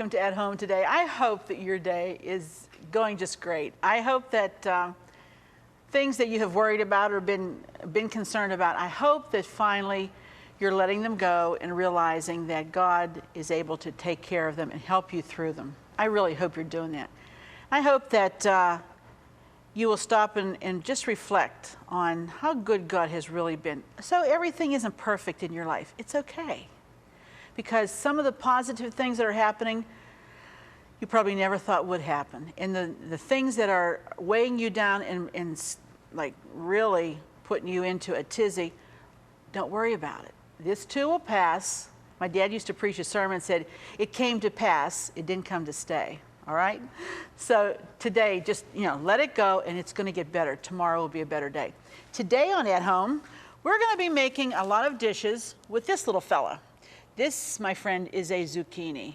welcome to At Home today. I hope that your day is going just great. I hope that things that you have worried about or been concerned about, I hope that finally you're letting them go and realizing that God is able to take care of them and help you through them. I really hope you're doing that. I hope that you will stop and just reflect on how good God has really been. So everything isn't perfect in your life. It's okay. Because some of the positive things that are happening, you probably never thought would happen. And the things that are weighing you down and like really putting you into a tizzy, don't worry about it. This too will pass. My dad used to preach a sermon and said, it came to pass, it didn't come to stay. All right? So today, just, let it go and it's going to get better. Tomorrow will be a better day. Today on At Home, we're going to be making a lot of dishes with this little fella. This, my friend, is a zucchini.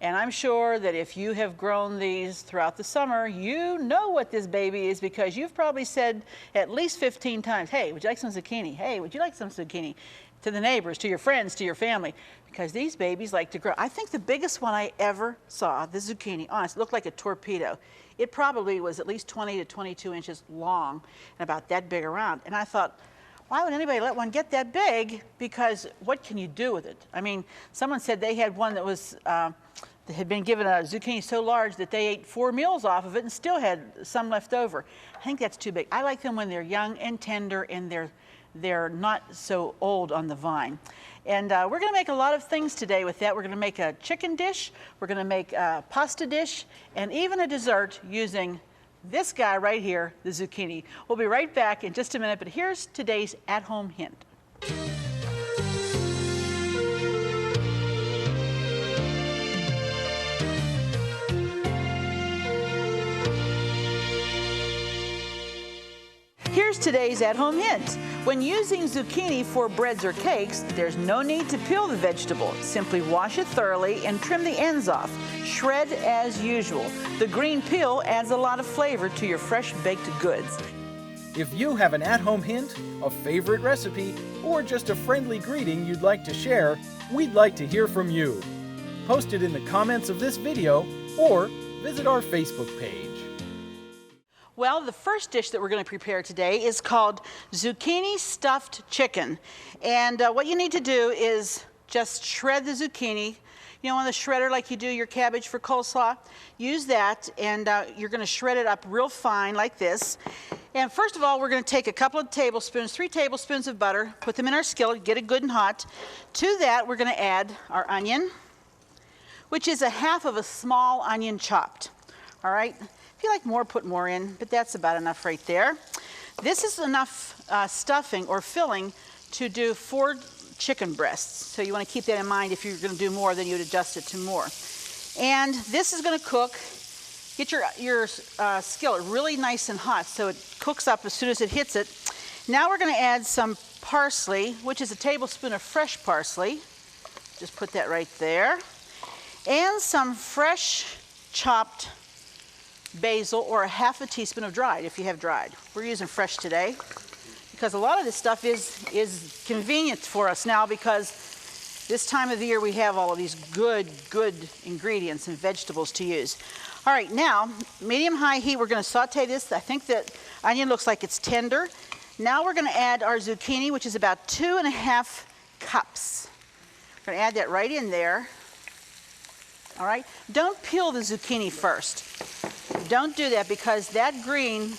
And I'm sure that if you have grown these throughout the summer, you know what this baby is because you've probably said at least 15 times, hey, would you like some zucchini? Hey, would you like some zucchini? To the neighbors, to your friends, to your family, because these babies like to grow. I think the biggest one I ever saw, the zucchini, honest, looked like a torpedo. It probably was at least 20 to 22 inches long and about that big around. And I thought, why would anybody let one get that big? Because what can you do with it? I mean, someone said they had one that was, that had been given a zucchini so large that they ate 4 meals off of it and still had some left over. I think that's too big. I like them when they're young and tender and they're not so old on the vine. And we're going to make a lot of things today with that. We're going to make a chicken dish, we're going to make a pasta dish, and even a dessert using this guy right here, the zucchini. We'll be right back in just a minute, but here's today's at-home hint. Here's today's at-home hint. When using zucchini for breads or cakes, there's no need to peel the vegetable. Simply wash it thoroughly and trim the ends off. Shred as usual. The green peel adds a lot of flavor to your fresh baked goods. If you have an at-home hint, a favorite recipe, or just a friendly greeting you'd like to share, we'd like to hear from you. Post it in the comments of this video or visit our Facebook page. Well, the first dish that we're going to prepare today is called zucchini stuffed chicken. And what you need to do is just shred the zucchini. On the shredder like you do your cabbage for coleslaw. Use that and you're going to shred it up real fine like this. And first of all, we're going to take a couple of tablespoons, 3 tablespoons of butter, put them in our skillet, get it good and hot. To that, we're going to add our onion, which is a half of a small onion chopped. All right? If you like more, put more in, but that's about enough right there. This is enough stuffing or filling to do 4 chicken breasts. So you want to keep that in mind. If you're going to do more, then you'd adjust it to more. And this is going to cook. Get your skillet really nice and hot so it cooks up as soon as it hits it. Now we're going to add some parsley, which is a tablespoon of fresh parsley. Just put that right there. And some fresh chopped basil or a half a teaspoon of dried if you have dried. We're using fresh today because a lot of this stuff is convenient for us now because this time of the year we have all of these good ingredients and vegetables to use. All right, now medium-high heat, we're going to saute this. I think that onion looks like it's tender. Now we're going to add our zucchini, which is about 2½ cups. We're going to add that right in there. All right, don't peel the zucchini first. Don't do that because that green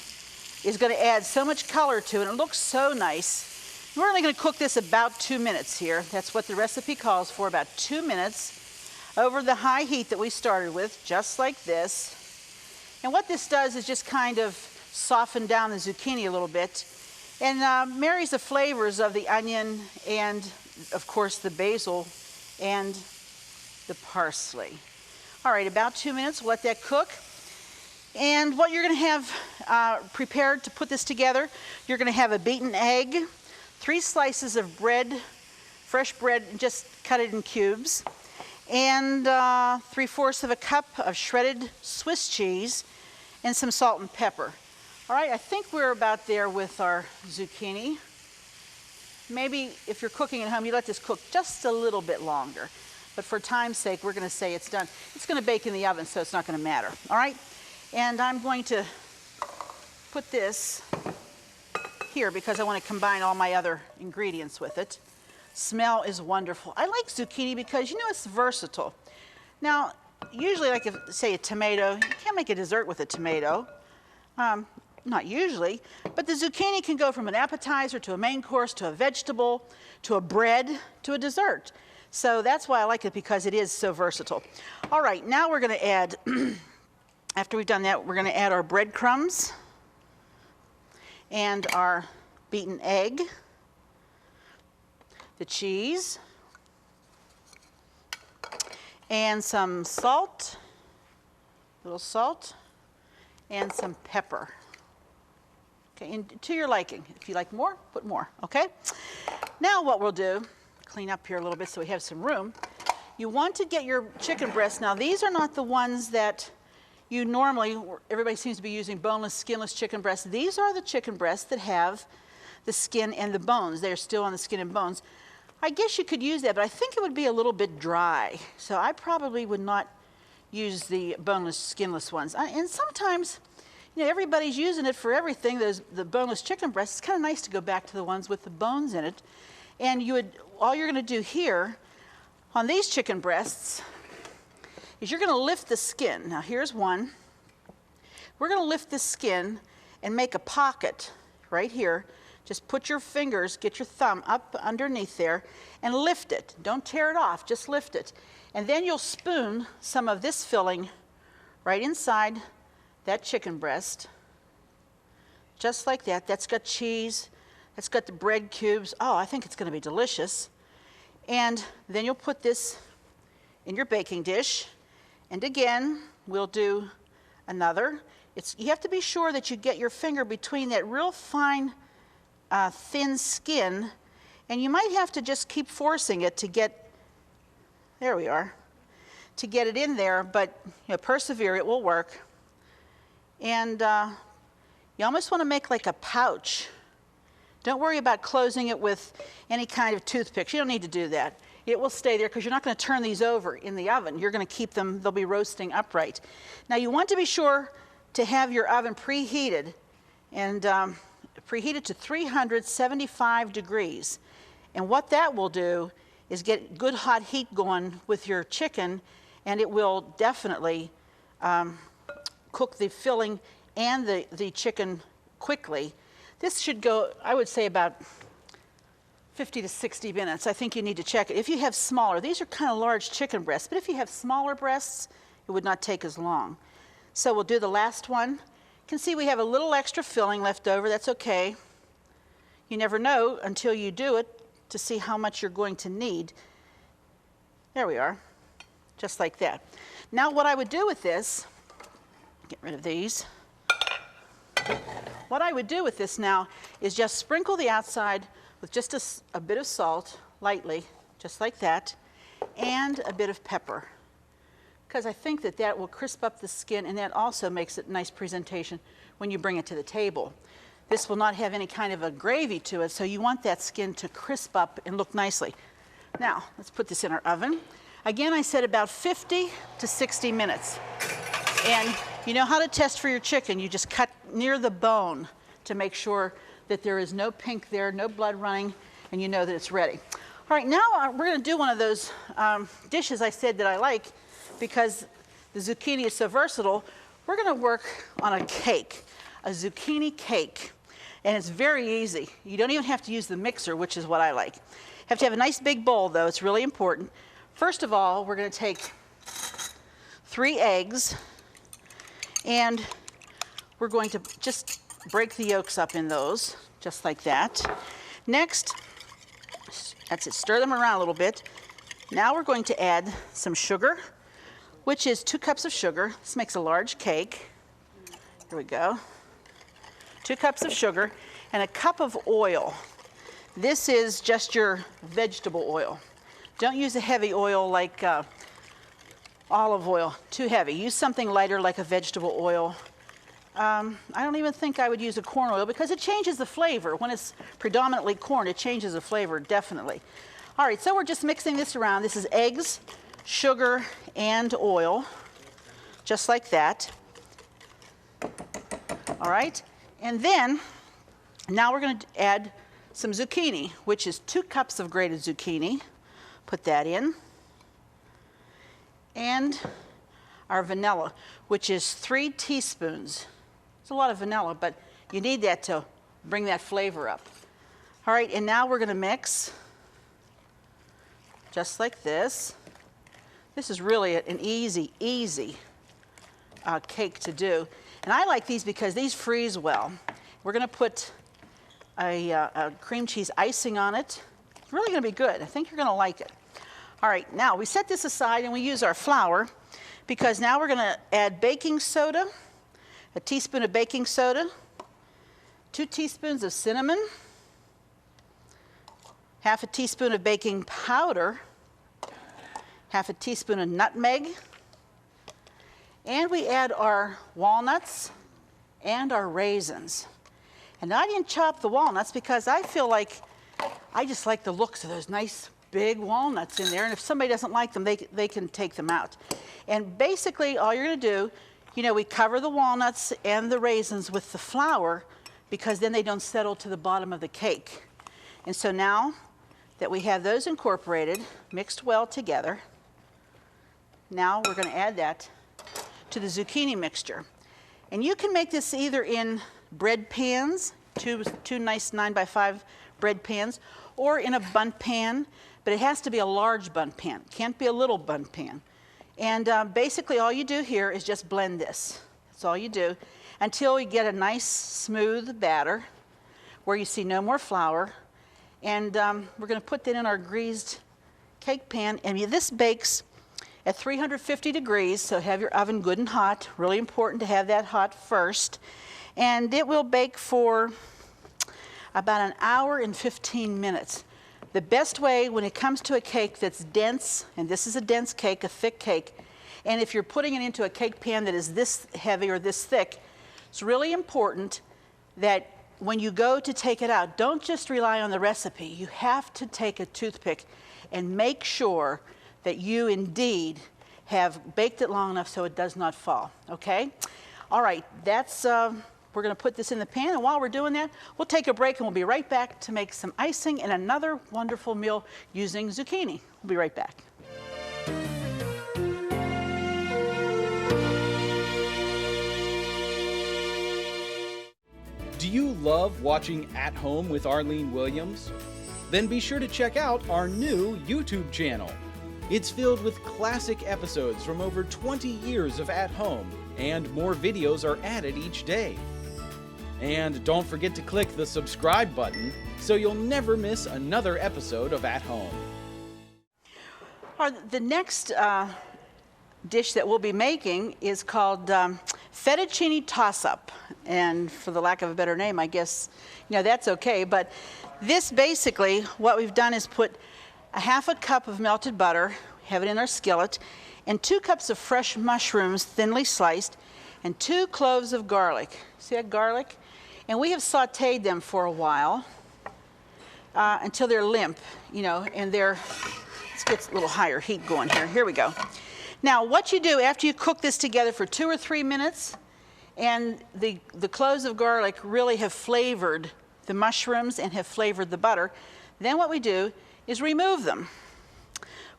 is going to add so much color to it. It looks so nice. We're only going to cook this about 2 minutes here. That's what the recipe calls for, about 2 minutes over the high heat that we started with, just like this. And what this does is just kind of soften down the zucchini a little bit and marries the flavors of the onion and, of course, the basil and the parsley. All right, about 2 minutes, we'll let that cook. And what you're going to have prepared to put this together, you're going to have a beaten egg, 3 slices of bread, fresh bread, and just cut it in cubes, and 3/4 of a cup of shredded Swiss cheese, and some salt and pepper. All right, I think we're about there with our zucchini. Maybe if you're cooking at home, you let this cook just a little bit longer. but for time's sake, we're going to say it's done. It's going to bake in the oven, so it's not going to matter. All right? And I'm going to put this here because I want to combine all my other ingredients with it. Smell is wonderful. I like zucchini because, you know, it's versatile. Now, usually, like, say, a tomato, you can't make a dessert with a tomato. Not usually, but the zucchini can go from an appetizer to a main course to a vegetable to a bread to a dessert. So that's why I like it, because it is so versatile. All right, now we're going to add, after we've done that, we're going to add our breadcrumbs and our beaten egg, the cheese, and some salt, a little salt, and some pepper. Okay, and to your liking. If you like more, put more, okay? Now what we'll do, clean up here a little bit so we have some room. You want to get your chicken breasts. Now these are not the ones that you normally, everybody seems to be using boneless, skinless chicken breasts. These are the chicken breasts that have the skin and the bones. They're still on the skin and bones. I guess you could use that, but I think it would be a little bit dry. So I probably would not use the boneless, skinless ones. And sometimes, you know, everybody's using it for everything. There's the boneless chicken breast. It's kind of nice to go back to the ones with the bones in it. And all you're going to do here on these chicken breasts is you're going to lift the skin. Now here's one. We're going to lift the skin and make a pocket right here. Just put your fingers, get your thumb up underneath there and lift it. Don't tear it off, just lift it. And then you'll spoon some of this filling right inside that chicken breast, just like that. That's got cheese, that's got the bread cubes. Oh, I think it's going to be delicious. And then you'll put this in your baking dish. And again, we'll do another. You have to be sure that you get your finger between that real fine, thin skin, and you might have to just keep forcing it to get, there we are, to get it in there, but you know, persevere, it will work. And you almost want to make like a pouch. Don't worry about closing it with any kind of toothpicks. You don't need to do that. It will stay there because you're not going to turn these over in the oven. You're going to keep them, they'll be roasting upright. Now you want to be sure to have your oven preheated, and preheated to 375 degrees. And what that will do is get good hot heat going with your chicken, and it will definitely cook the filling and the chicken quickly. This should go, I would say, about 50 to 60 minutes. I think you need to check it. If you have smaller, these are kind of large chicken breasts, but if you have smaller breasts, it would not take as long. So we'll do the last one. You can see we have a little extra filling left over. That's okay. You never know until you do it to see how much you're going to need. There we are, just like that. Now what I would do with this, get rid of these. What I would do with this now is just sprinkle the outside with just a bit of salt, lightly, just like that, and a bit of pepper, because I think that that will crisp up the skin, and that also makes it a nice presentation when you bring it to the table. This will not have any kind of a gravy to it, so you want that skin to crisp up and look nicely. Now, let's put this in our oven. Again, I said about 50 to 60 minutes. And you know how to test for your chicken. You just cut near the bone to make sure that there is no pink there, no blood running, and you know that it's ready. All right, now we're going to do one of those dishes I said that I like, because the zucchini is so versatile. We're going to work on a cake, a zucchini cake. And it's very easy. You don't even have to use the mixer, which is what I like. You have to have a nice big bowl, though. It's really important. First of all, we're going to take 3 eggs, and we're going to just break the yolks up in those, just like that. Next, that's it, stir them around a little bit. Now we're going to add some sugar, which is 2 cups of sugar. This makes a large cake. Here we go. 2 cups of sugar and a cup of oil. This is just your vegetable oil. Don't use a heavy oil like olive oil, too heavy. Use something lighter like a vegetable oil. I don't even think I would use a corn oil because it changes the flavor. When it's predominantly corn, it changes the flavor, definitely. All right, so we're just mixing this around. This is eggs, sugar and oil, just like that. All right, and then now we're going to add some zucchini, which is 2 cups of grated zucchini. Put that in. And our vanilla, which is 3 teaspoons. It's a lot of vanilla, but you need that to bring that flavor up. All right, and now we're going to mix just like this. This is really an easy cake to do. And I like these because these freeze well. We're going to put a cream cheese icing on it. It's really going to be good. I think you're going to like it. All right, now we set this aside and we use our flour because now we're going to add baking soda, a teaspoon of baking soda, 2 teaspoons of cinnamon, half a teaspoon of baking powder, half a teaspoon of nutmeg, and we add our walnuts and our raisins. And I didn't chop the walnuts because I feel like I just like the looks of those nice big walnuts in there, and if somebody doesn't like them, they can take them out. And basically all you're going to do, you know, we cover the walnuts and the raisins with the flour because then they don't settle to the bottom of the cake. And so now that we have those incorporated, mixed well together, now we're going to add that to the zucchini mixture. And you can make this either in bread pans, two nice 9x5 bread pans, or in a bundt pan, but it has to be a large bundt pan. It can't be a little bundt pan. And basically all you do here is just blend this. That's all you do until you get a nice smooth batter where you see no more flour. And we're going to put that in our greased cake pan. And this bakes at 350 degrees, so have your oven good and hot. Really important to have that hot first. And it will bake for about 1 hour and 15 minutes. The best way when it comes to a cake that's dense, and this is a dense cake, a thick cake, and if you're putting it into a cake pan that is this heavy or this thick, it's really important that when you go to take it out, don't just rely on the recipe. You have to take a toothpick and make sure that you indeed have baked it long enough so it does not fall, okay? All right, that's, we're gonna put this in the pan, and while we're doing that, we'll take a break and we'll be right back to make some icing and another wonderful meal using zucchini. We'll be right back. Do you love watching At Home with Arlene Williams? Then be sure to check out our new YouTube channel. It's filled with classic episodes from over 20 years of At Home, and more videos are added each day. And don't forget to click the subscribe button so you'll never miss another episode of At Home. The next dish that we'll be making is called fettuccine toss-up. And for the lack of a better name, I guess, you know, that's okay. But this basically, what we've done is put a half a cup of melted butter, have it in our skillet, and 2 cups of fresh mushrooms, thinly sliced, and 2 cloves of garlic. See that garlic? And we have sauteed them for a while until they're limp, you know, and let's get a little higher heat going here. Here we go. Now, what you do after you cook this together for 2 or 3 minutes, and the cloves of garlic really have flavored the mushrooms and have flavored the butter, then what we do is remove them,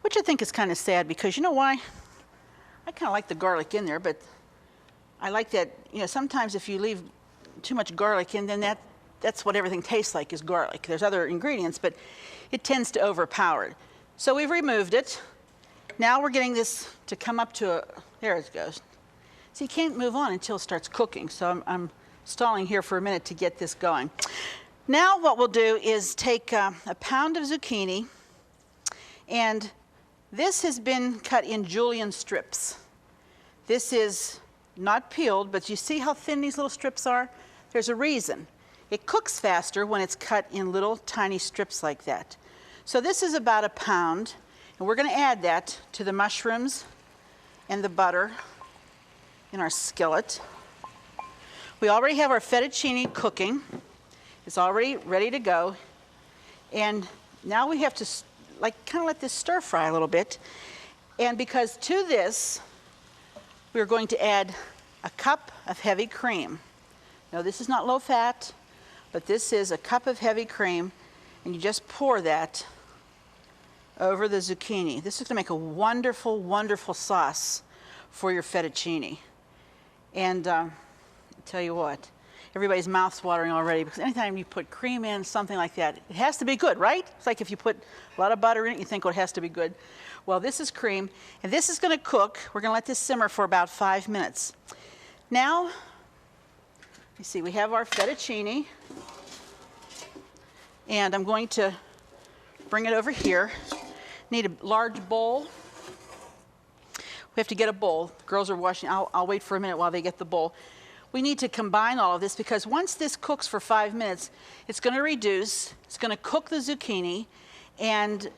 which I think is kind of sad because you know why? I kind of like the garlic in there, but I like that, you know, sometimes if you leave too much garlic in, then that's what everything tastes like is garlic. There's other ingredients, but it tends to overpower it. So we've removed it. Now we're getting this to come up to there it goes. So you can't move on until it starts cooking. So I'm stalling here for a minute to get this going. Now what we'll do is take a pound of zucchini, and this has been cut in julienne strips. This is not peeled, but you see how thin these little strips are? There's a reason. It cooks faster when it's cut in little tiny strips like that. So this is about a pound, and we're going to add that to the mushrooms and the butter in our skillet. We already have our fettuccine cooking. It's already ready to go. And now we have to kind of let this stir fry a little bit. And because to this, we're going to add a cup of heavy cream. Now this is not low fat, but this is a cup of heavy cream, and you just pour that over the zucchini. This is going to make a wonderful, wonderful sauce for your fettuccine. And I'll tell you what, everybody's mouth's watering already, because anytime you put cream in, something like that, it has to be good, right? It's like if you put a lot of butter in it, you think, well, it has to be good. Well, this is cream, and this is going to cook. We're going to let this simmer for about 5 minutes. Now, you see, we have our fettuccine, and I'm going to bring it over here. Need a large bowl. We have to get a bowl. The girls are washing. I'll wait for a minute while they get the bowl. We need to combine all of this, because once this cooks for 5 minutes, it's going to reduce, it's going to cook the zucchini, and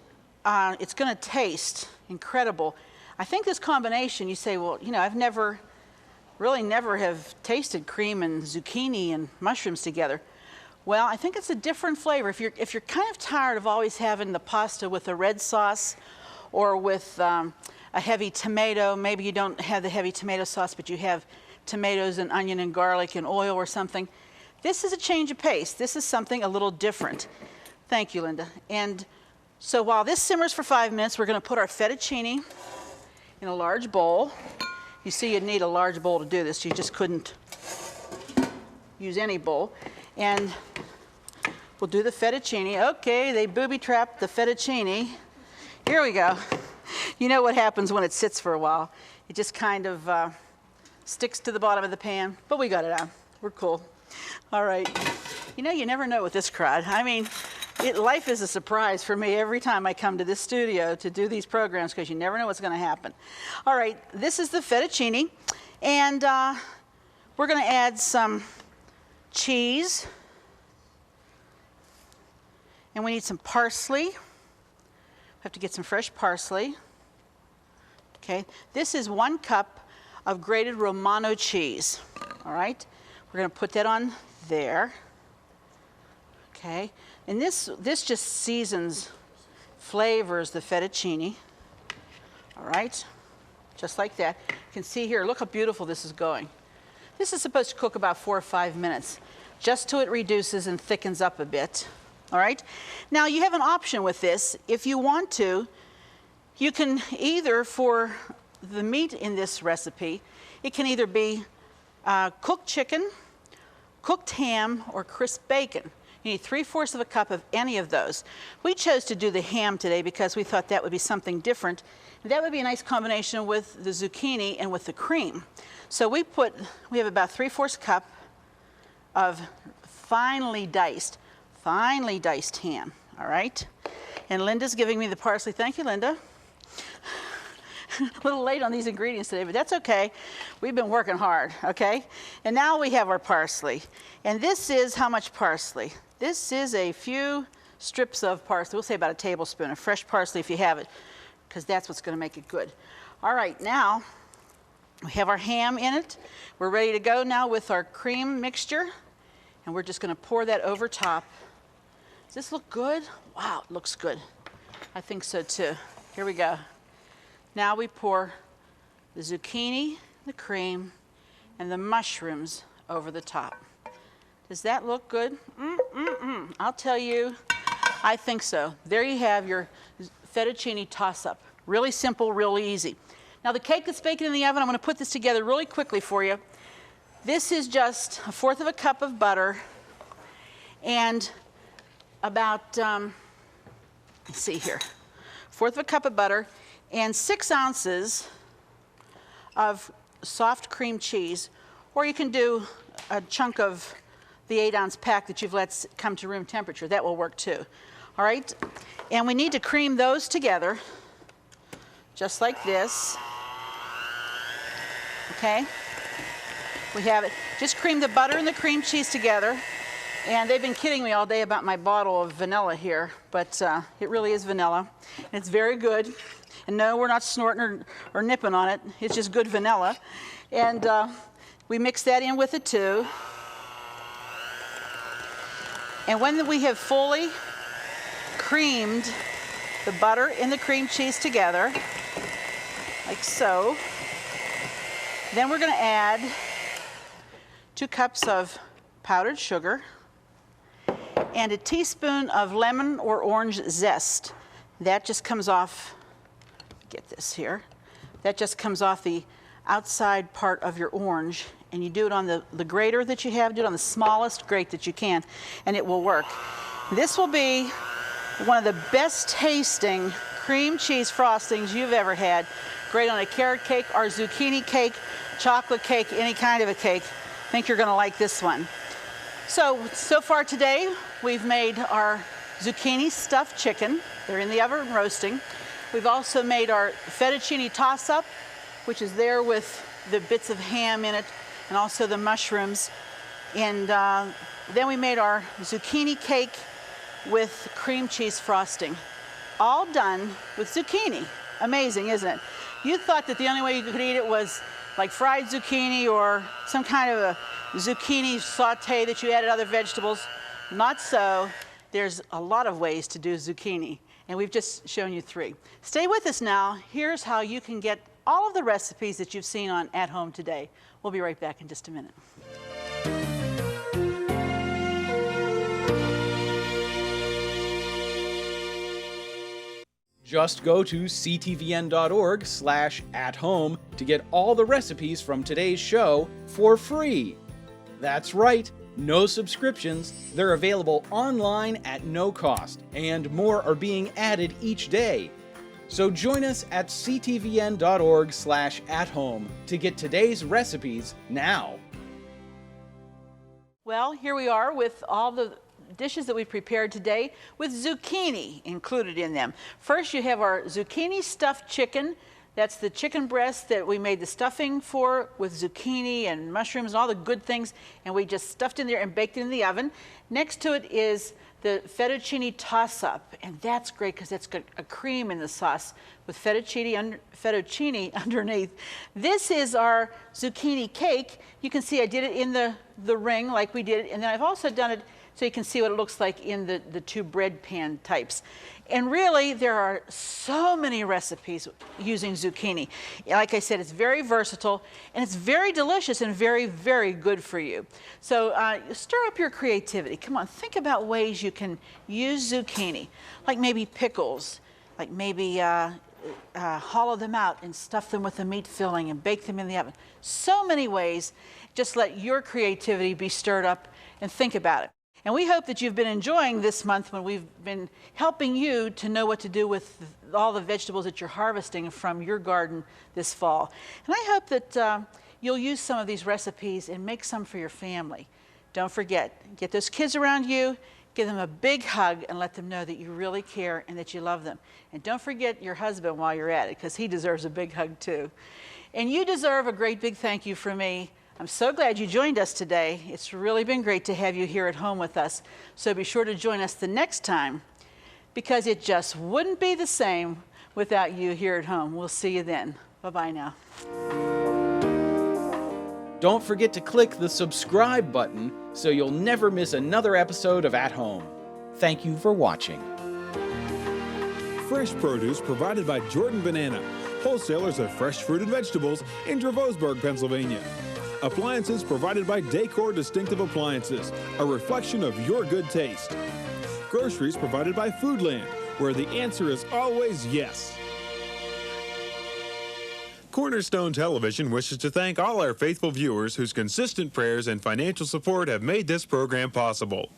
it's going to taste incredible. I think this combination, you say, well, you know, I've never have tasted cream and zucchini and mushrooms together. Well, I think it's a different flavor. If you're kind of tired of always having the pasta with a red sauce or with a heavy tomato, maybe you don't have the heavy tomato sauce, but you have tomatoes and onion and garlic and oil or something. This is a change of pace. This is something a little different. Thank you, Linda. And so while this simmers for 5 minutes, we're going to put our fettuccine in a large bowl. You see, you'd need a large bowl to do this. You just couldn't use any bowl. And we'll do the fettuccine. Okay, they booby-trapped the fettuccine. Here we go. You know what happens when it sits for a while. It just kind of sticks to the bottom of the pan, but we got it out. We're cool. All right. You know, you never know with this crowd. I mean, life is a surprise for me every time I come to this studio to do these programs, because you never know what's going to happen. All right, this is the fettuccine, and we're going to add some cheese, and we need some parsley. We have to get some fresh parsley. Okay, this is 1 cup of grated Romano cheese. All right, we're going to put that on there. Okay, and this just seasons, flavors the fettuccine. All right, just like that. You can see here, look how beautiful this is going. This is supposed to cook about 4 or 5 minutes, just till it reduces and thickens up a bit. All right, now you have an option with this. If you want to, you can either, for the meat in this recipe, it can either be cooked chicken, cooked ham, or crisp bacon. You need 3/4 of a cup of any of those. We chose to do the ham today because we thought that would be something different. That would be a nice combination with the zucchini and with the cream. So we have about 3/4 cup of finely diced ham, all right? And Linda's giving me the parsley. Thank you, Linda. A little late on these ingredients today, but that's okay. We've been working hard, okay? And now we have our parsley. And this is how much parsley? This is a few strips of parsley. We'll say about a tablespoon of fresh parsley if you have it, because that's what's going to make it good. All right, now we have our ham in it. We're ready to go now with our cream mixture, and we're just going to pour that over top. Does this look good? Wow, it looks good. I think so too. Here we go. Now we pour the zucchini, the cream, and the mushrooms over the top. Does that look good? I'll tell you, I think so. There you have your fettuccine toss-up. Really simple, really easy. Now the cake that's baking in the oven, I'm going to put this together really quickly for you. This is just 1/4 of a cup of butter and about, let's see here, 1/4 of a cup of butter and 6 ounces of soft cream cheese, or you can do a chunk of the 8-ounce pack that you've let come to room temperature. That will work too. All right, and we need to cream those together, just like this. Okay, we have it. Just cream the butter and the cream cheese together. And they've been kidding me all day about my bottle of vanilla here, but it really is vanilla. And it's very good. And no, we're not snorting or nipping on it. It's just good vanilla. And we mix that in with it too. And when we have fully creamed the butter and the cream cheese together, like so. Then we're going to add 2 cups of powdered sugar and a teaspoon of lemon or orange zest. That just comes off, get this here, that just comes off the outside part of your orange, and you do it on the grater that you have, do it on the smallest grate that you can, and it will work. This will be one of the best tasting cream cheese frostings you've ever had. Great on a carrot cake or zucchini cake, chocolate cake, any kind of a cake. I think you're gonna like this one. So far today, we've made our zucchini stuffed chicken. They're in the oven roasting. We've also made our fettuccine toss-up, which is there with the bits of ham in it and also the mushrooms. And then we made our zucchini cake with cream cheese frosting. All done with zucchini. Amazing, isn't it? You thought that the only way you could eat it was like fried zucchini or some kind of a zucchini saute that you added other vegetables. Not so. There's a lot of ways to do zucchini, and we've just shown you 3. Stay with us now. Here's how you can get all of the recipes that you've seen on At Home today. We'll be right back in just a minute. Just go to ctvn.org/athome to get all the recipes from today's show for free. That's right, no subscriptions. They're available online at no cost, and more are being added each day. So join us at ctvn.org/athome to get today's recipes now. Well, here we are with all the dishes that we've prepared today with zucchini included in them. First, you have our zucchini stuffed chicken. That's the chicken breast that we made the stuffing for with zucchini and mushrooms and all the good things, and we just stuffed in there and baked it in the oven. Next to it is the fettuccine toss-up, and that's great because it's got a cream in the sauce with fettuccine underneath. This is our zucchini cake. You can see I did it in the ring like we did, and then I've also done it so you can see what it looks like in the 2 bread pan types. And really, there are so many recipes using zucchini. Like I said, it's very versatile, and it's very delicious and very, very good for you. So stir up your creativity. Come on, think about ways you can use zucchini, like maybe pickles, like maybe hollow them out and stuff them with a meat filling and bake them in the oven. So many ways. Just let your creativity be stirred up and think about it. And we hope that you've been enjoying this month when we've been helping you to know what to do with all the vegetables that you're harvesting from your garden this fall. And I hope that you'll use some of these recipes and make some for your family. Don't forget, get those kids around you, give them a big hug and let them know that you really care and that you love them. And don't forget your husband while you're at it, because he deserves a big hug too. And you deserve a great big thank you from me. I'm so glad you joined us today. It's really been great to have you here at home with us. So be sure to join us the next time, because it just wouldn't be the same without you here at home. We'll see you then. Bye-bye now. Don't forget to click the subscribe button so you'll never miss another episode of At Home. Thank you for watching. Fresh produce provided by Jordan Banana, wholesalers of fresh fruit and vegetables in Dravosburg, Pennsylvania. Appliances provided by Decor Distinctive Appliances, a reflection of your good taste. Groceries provided by Foodland, where the answer is always yes. Cornerstone Television wishes to thank all our faithful viewers whose consistent prayers and financial support have made this program possible.